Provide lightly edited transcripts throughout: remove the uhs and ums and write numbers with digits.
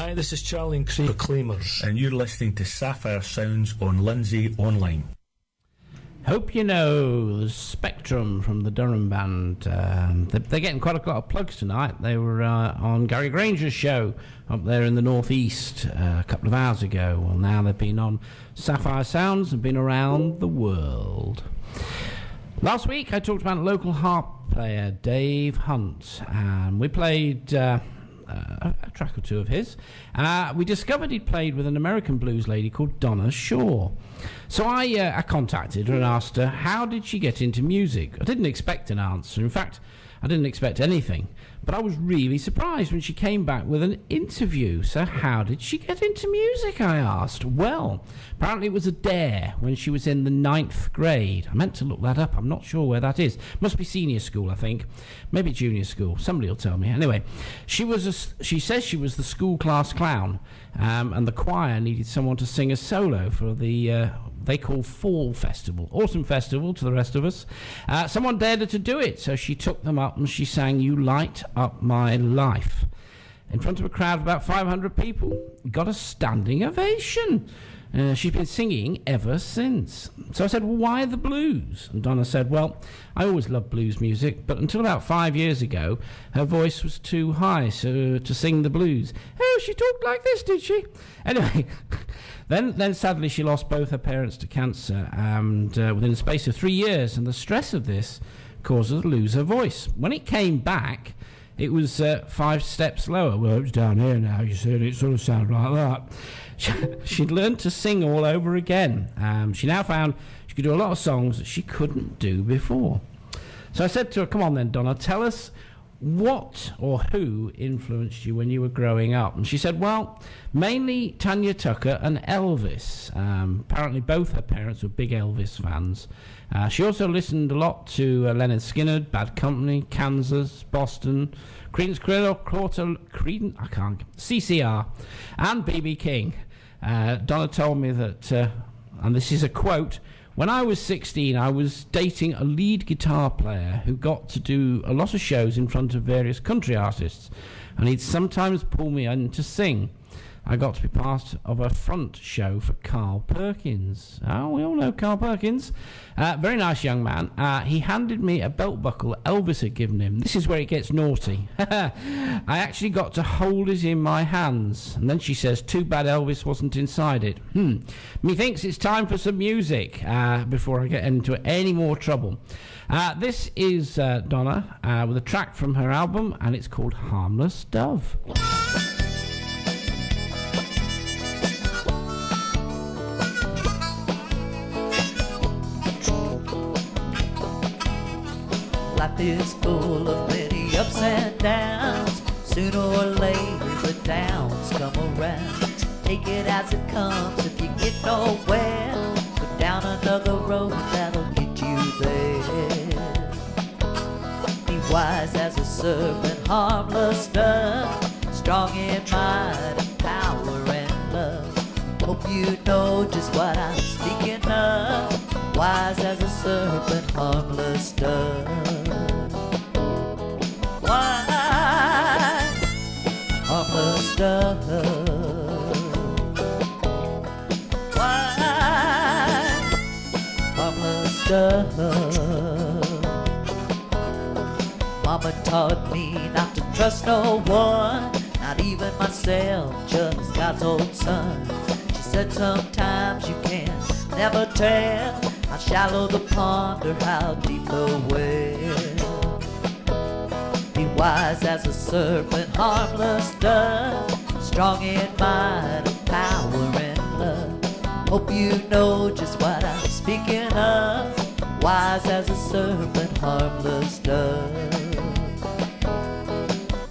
Hi, this is Charlie and Craig Proclaimers. And you're listening to Sapphire Sounds on Lindsey Online. Hope you know the Spectrum from the Durham band. They're getting quite a lot of plugs tonight. They were on Gary Granger's show up there in the northeast a couple of hours ago. Well, now they've been on Sapphire Sounds and been around the world. Last week I talked about local harp player Dave Hunt, and we played a track or two of his. We discovered he'd played with an American blues lady called Donna Shaw. So I contacted her and asked her, how did she get into music? I didn't expect an answer. In fact, I didn't expect anything. But I was really surprised when she came back with an interview. So how did she get into music, I asked. Well, apparently it was a dare when she was in the 9th grade. I meant to look that up. I'm not sure where that is. Must be senior school, I think. Maybe junior school. Somebody will tell me. Anyway, she says she was the school class clown, and the choir needed someone to sing a solo for the they call Fall Festival, Autumn Festival to the rest of us. Someone dared her to do it, so she took them up and she sang You Light Up My Life in front of a crowd of about 500 people. Got a standing ovation. She's been singing ever since. So I said, well, why the blues? And Donna said, well, I always loved blues music, but until about 5 years ago, her voice was too high to sing the blues. Oh, she talked like this, did she? Anyway, then sadly she lost both her parents to cancer, and within the space of 3 years, and the stress of this caused her to lose her voice. When it came back, it was 5 steps lower. Well, it's down here now, you see, and it sort of sounded like that. She'd learned to sing all over again. She now found she could do a lot of songs that she couldn't do before. So I said to her, come on then, Donna, tell us what or who influenced you when you were growing up. And she said, well, mainly Tanya Tucker and Elvis. Apparently both her parents were big Elvis fans. She also listened a lot to Leonard Skinner, Bad Company, Kansas, Boston, Creedence Clearwater, CCR, and B.B. King. Donna told me that, and this is a quote, when I was 16, I was dating a lead guitar player who got to do a lot of shows in front of various country artists, and he'd sometimes pull me in to sing. I got to be part of a front show for Carl Perkins. Oh, we all know Carl Perkins. Very nice young man. He handed me a belt buckle Elvis had given him. This is where it gets naughty. I actually got to hold it in my hands. And then she says, too bad Elvis wasn't inside it. Methinks it's time for some music before I get into any more trouble. This is Donna with a track from her album, and it's called Harmless Dove. Life is full of many ups and downs. Sooner or later the downs come around. Take it as it comes. If you get nowhere, go down another road that'll get you there. Be wise as a serpent, harmless dove, strong in mind and power and love. Hope you know just what I'm speaking of. Wise as a serpent, harmless dove. Wise, harmless dove. Wise, harmless dove. Mama taught me not to trust no one, not even myself, just God's own son. She said sometimes you can never tell how shallow the pond or how deep the well. Be wise as a serpent, harmless dove, strong in mind and power and love. Hope you know just what I'm speaking of. Wise as a serpent, harmless dove.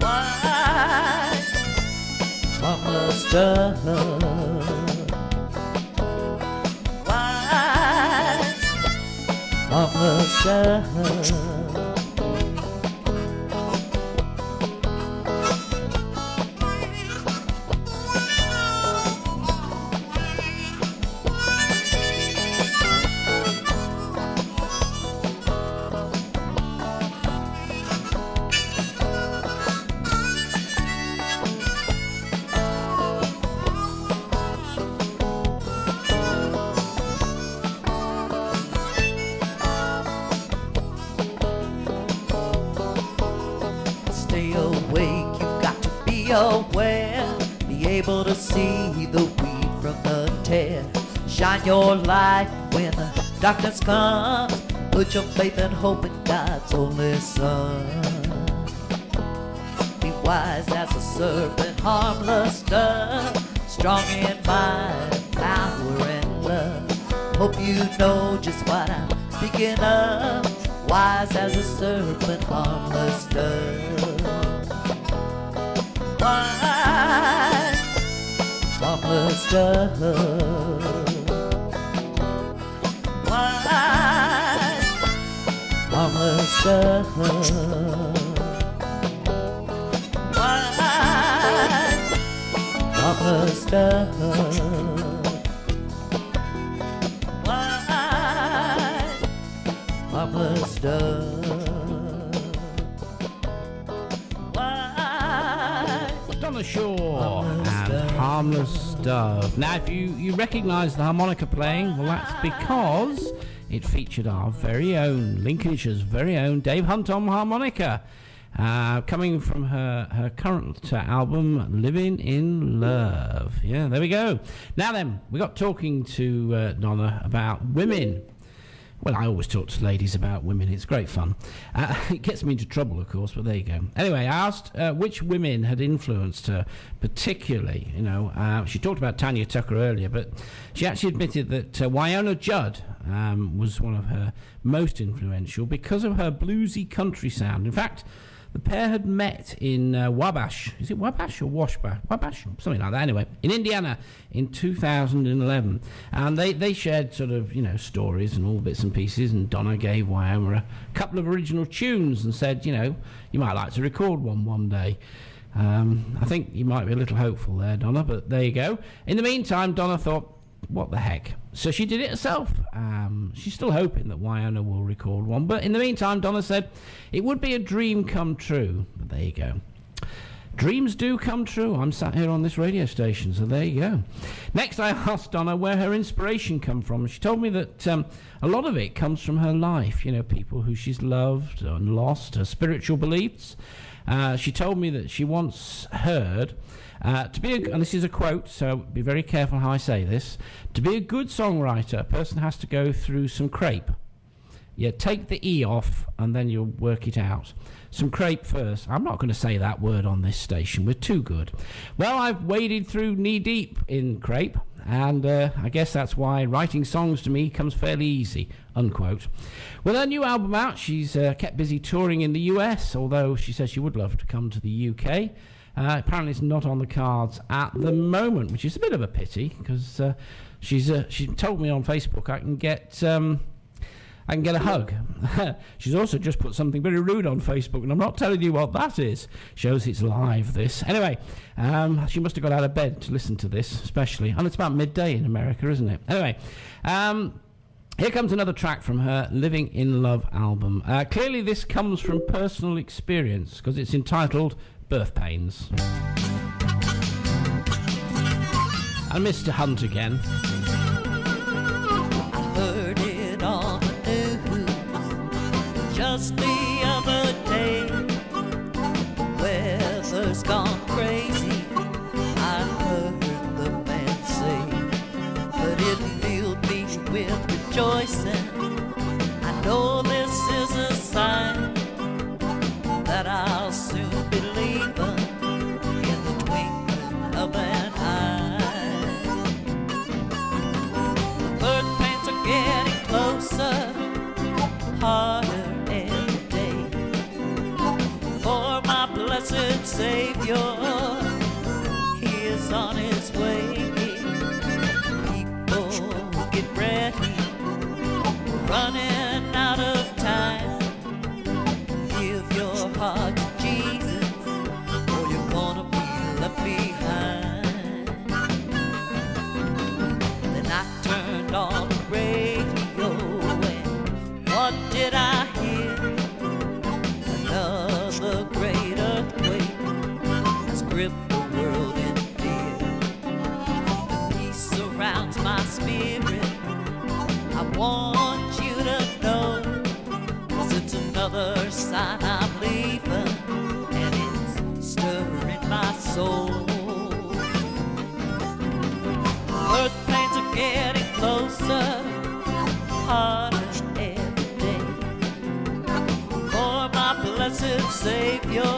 Wise, harmless dove. Harmless dove. be aware, be able to see the wheat from the tare. Shine your light when the darkness comes. Put your faith and hope in God's only Son. Be wise as a serpent, harmless dove, strong in mind, power and love. Hope you know just what I'm speaking of. Wise as a serpent, harmless dove. Wise, harmless dove. Wise, harmless dove. Wise, harmless dove. Wise, harmless dove. Wise, Donna Shaw and Harmless Dove. Now, if you recognise the harmonica playing, well, that's because it featured our very own, Lincolnshire's very own Dave Hunt on harmonica, coming from her current album, Living in Love. Yeah, there we go. Now then, we got talking to Donna about women. Well, I always talk to ladies about women. It's great fun. It gets me into trouble, of course, but there you go. Anyway, I asked which women had influenced her particularly. She talked about Tanya Tucker earlier, but she actually admitted that Wynonna Judd was one of her most influential because of her bluesy country sound. In fact, the pair had met in Wabash. Is it Wabash or Washbash? Wabash? Something like that. Anyway, in Indiana in 2011. And they shared sort of, stories and all bits and pieces. And Donna gave Wynonna a couple of original tunes and said, you might like to record one day. I think you might be a little hopeful there, Donna, but there you go. In the meantime, Donna thought, what the heck? So she did it herself. She's still hoping that Wynonna will record one. But in the meantime, Donna said it would be a dream come true. But there you go. Dreams do come true. I'm sat here on this radio station, so there you go. Next, I asked Donna where her inspiration come from. She told me that a lot of it comes from her life. People who she's loved and lost, her spiritual beliefs. She told me that she once heard... to be and this is a quote, so be very careful how I say this. To be a good songwriter, a person has to go through some crepe. Yeah, take the E off and then you'll work it out. Some crepe first. I'm not going to say that word on this station. We're too good. Well, I've waded through knee deep in crepe, and I guess that's why writing songs to me comes fairly easy, unquote. With her new album out, she's kept busy touring in the US, although she says she would love to come to the UK. Apparently it's not on the cards at the moment, which is a bit of a pity, because she told me on Facebook I can get a hug. She's also just put something very rude on Facebook, and I'm not telling you what that is. Shows it's live, this. Anyway, she must have got out of bed to listen to this, especially. And it's about midday in America, isn't it? Anyway, here comes another track from her Living in Love album. Clearly this comes from personal experience, because it's entitled Birth Pains. And Mr. Hunt again. I heard it on the news just the other day. Weather's gone crazy, I heard the man say, but it filled me with rejoicing. I know this is a sign that I'll soon be leaving in the twinkling of an eye. The birth pains are getting closer, harder every day. For my blessed Savior, He is on His way. People, get ready, running out of time. Give your heart to Jesus, or you're gonna be left behind. Then I turned on the radio, and what did I hear? Another great earthquake has gripped the world in fear. Peace surrounds my spirit. I want you to know, 'cause it's another sign I'm leaving, and it's stirring my soul. soul. Birth pains are getting closer, harder every day. For my blessed Savior,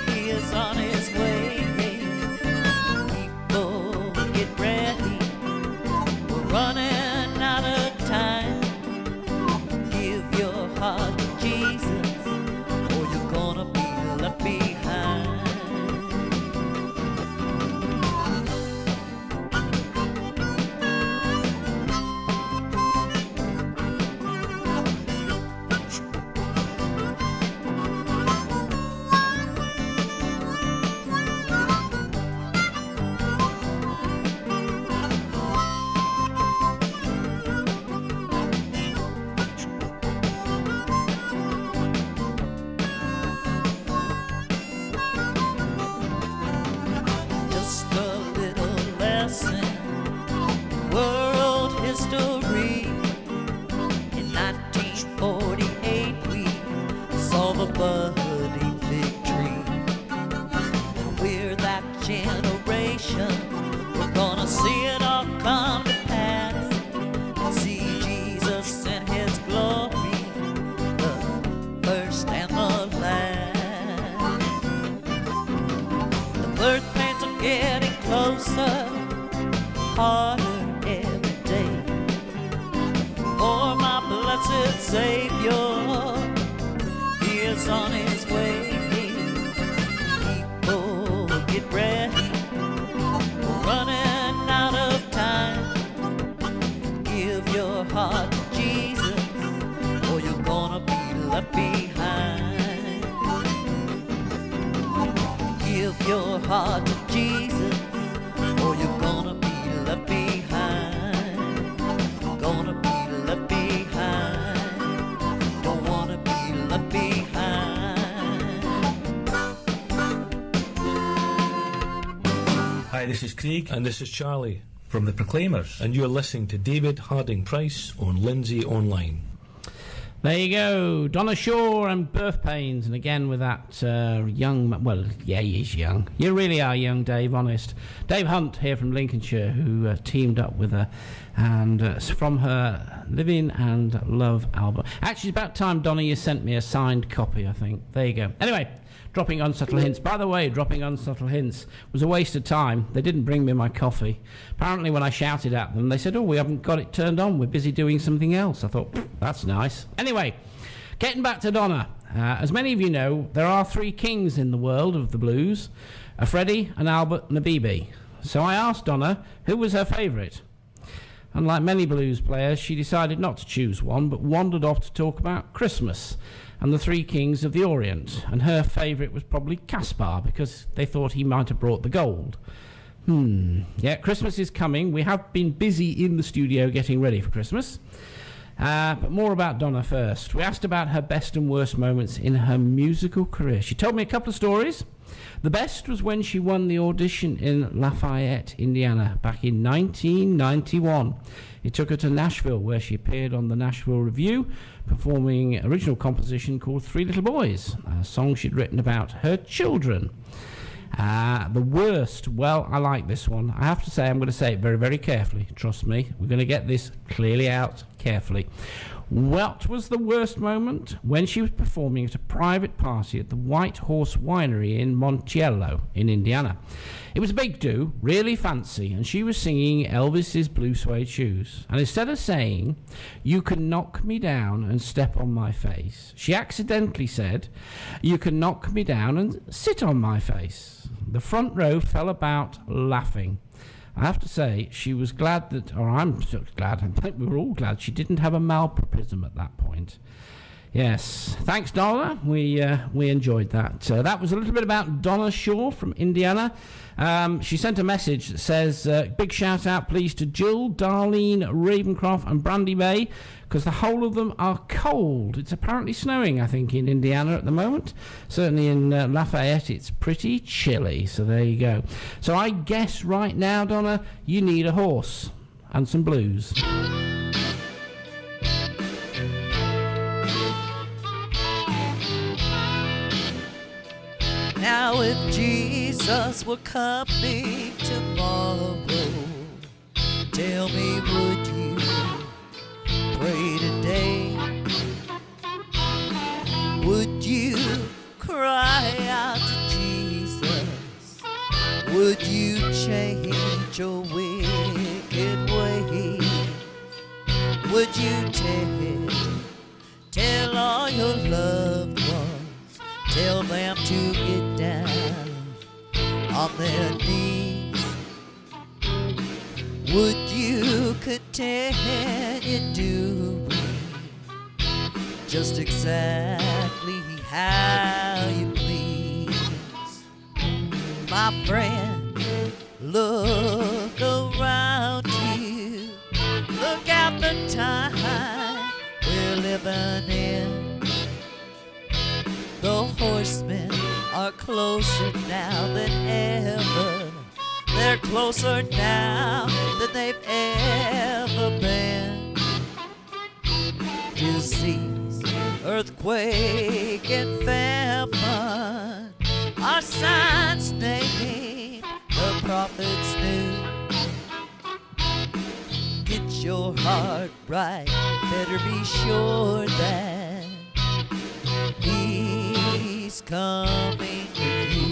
He is on His way. People, get ready, we're running out of time. Give your heart to Jesus, or you're gonna be left behind. Just a little lesson, world history. In 1948 we saw the budding victory. We're that generation, we're gonna see it all come to pass. See Jesus in His glory, the first and the last. The birth pains are getting closer, harder every day. For my blessed Savior, He is on His way. People, get ready, we're running out of time. Give your heart to Jesus, or you're gonna be left behind. Give your heart to Jesus, or you're gonna be left behind. Gonna be left behind. Don't wanna be left behind. Hi, this is Craig And this is Charlie. from the Proclaimers. And you're listening to David Harding Price on Lindsey Online. There you go, Donna Shore and Birth Pains, and again with that young man. Well, yeah, he is young. You really are young, Dave, honest. Dave Hunt here from Lincolnshire, who teamed up with her, and from her Living and Love album. Actually, it's about time, Donna, you sent me a signed copy, I think. There you go. Anyway, dropping unsubtle hints. By the way, dropping unsubtle hints was a waste of time. They didn't bring me my coffee. Apparently, when I shouted at them, they said, "Oh, we haven't got it turned on. We're busy doing something else." I thought, that's nice. Anyway, getting back to Donna. As many of you know, there are three kings in the world of the blues: a Freddie, an Albert, and a BB. So I asked Donna who was her favourite. Unlike many blues players, she decided not to choose one, but wandered off to talk about Christmas and the three kings of the Orient, and her favourite was probably Caspar, because they thought he might have brought the gold. Yeah, Christmas is coming. We have been busy in the studio getting ready for Christmas. But more about Donna first. We asked about her best and worst moments in her musical career. She told me a couple of stories. The best was when she won the audition in Lafayette, Indiana, back in 1991. It took her to Nashville, where she appeared on the Nashville Review, performing an original composition called Three Little Boys, a song she'd written about her children. The worst, well, I like this one. I have to say, I'm going to say it very, very carefully. Trust me, we're going to get this clearly out carefully. What was the worst moment? When she was performing at a private party at the White Horse Winery in Monticello in Indiana. It was a big do, really fancy, and she was singing Elvis's Blue Suede Shoes. And instead of saying, "You can knock me down and step on my face," she accidentally said, "You can knock me down and sit on my face." The front row fell about laughing. I have to say, she was glad that, or I'm so glad, I think we were all glad she didn't have a malapropism at that point. Yes, thanks, Donna. We enjoyed that. That was a little bit about Donna Shore from Indiana. She sent a message that says, big shout out please to Jill, Darlene, Ravencroft and Brandy Bay, because the whole of them are cold. It's apparently snowing, I think, in Indiana at the moment. Certainly in Lafayette it's pretty chilly, so there you go. So I guess right now, Donna, you need a horse and some blues. Now if Jesus were coming tomorrow, tell me, would you pray today? Would you cry out to Jesus? Would you change your wicked ways? Would you tell all your loved ones, tell them to get down on their knees? Would you continue doing just exactly how you please? My friend, look around you. Look at the time we're living in. The horsemen are closer now than ever. They're closer now than they've ever been. Disease, earthquake, and famine are signs named the prophets knew. Get your heart right, better be sure that He's coming to you.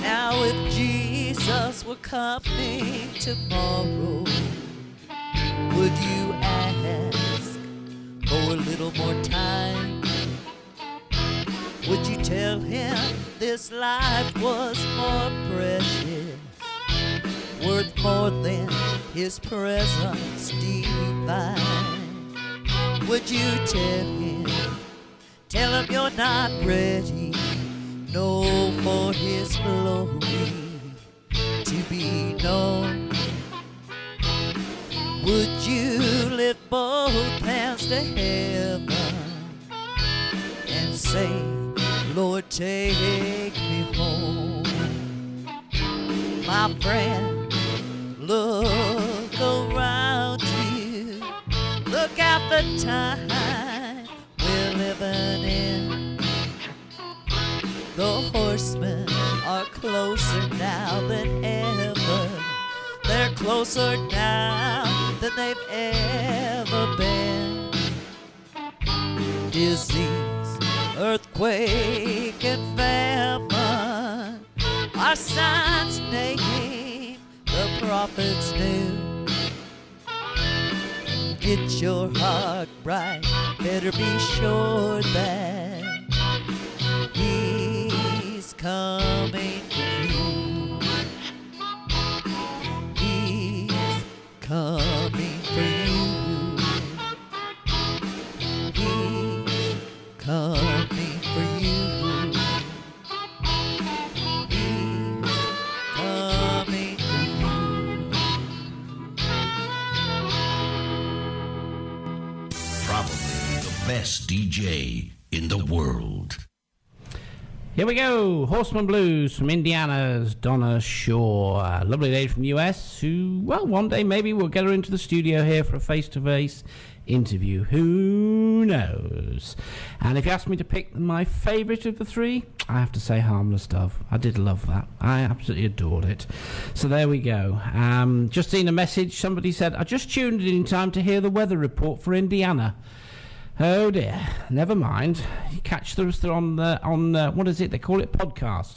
Now if Jesus were coming tomorrow, would you ask for a little more time? Would you tell Him this life was more precious, worth more than His presence divine? Would you tell Him you're not ready, no, for His glory to be known? Would you lift both hands to heaven and say, Lord, take me home? My friend, look around you. Look at the time we're living in. The horsemen are closer now than ever. They're closer now than they've ever been. Disease, earthquake, and famine are signs named the prophets knew. Get your heart right, better be sure that He's coming for you. He's coming for you. He's coming for you. He's coming for you. Probably the best DJ in the world. Here we go, Horsemen Blues from Indiana's Donna Shore, a lovely lady from the US who, well, one day maybe we'll get her into the studio here for a face-to-face interview. Who knows? And if you ask me to pick my favourite of the three, I have to say Harmless Dove. I did love that. I absolutely adored it. So there we go. Just seen a message. Somebody said, I just tuned in time to hear the weather report for Indiana. Oh dear, never mind. You catch us on what is it? They call it podcast.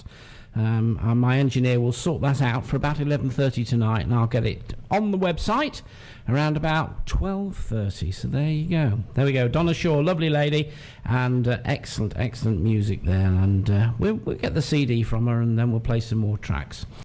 And my engineer will sort that out for about 11:30 tonight, and I'll get it on the website around about 12:30. So there you go. There we go. Donna Shore, lovely lady, and excellent music there. And we'll get the CD from her, and then we'll play some more tracks.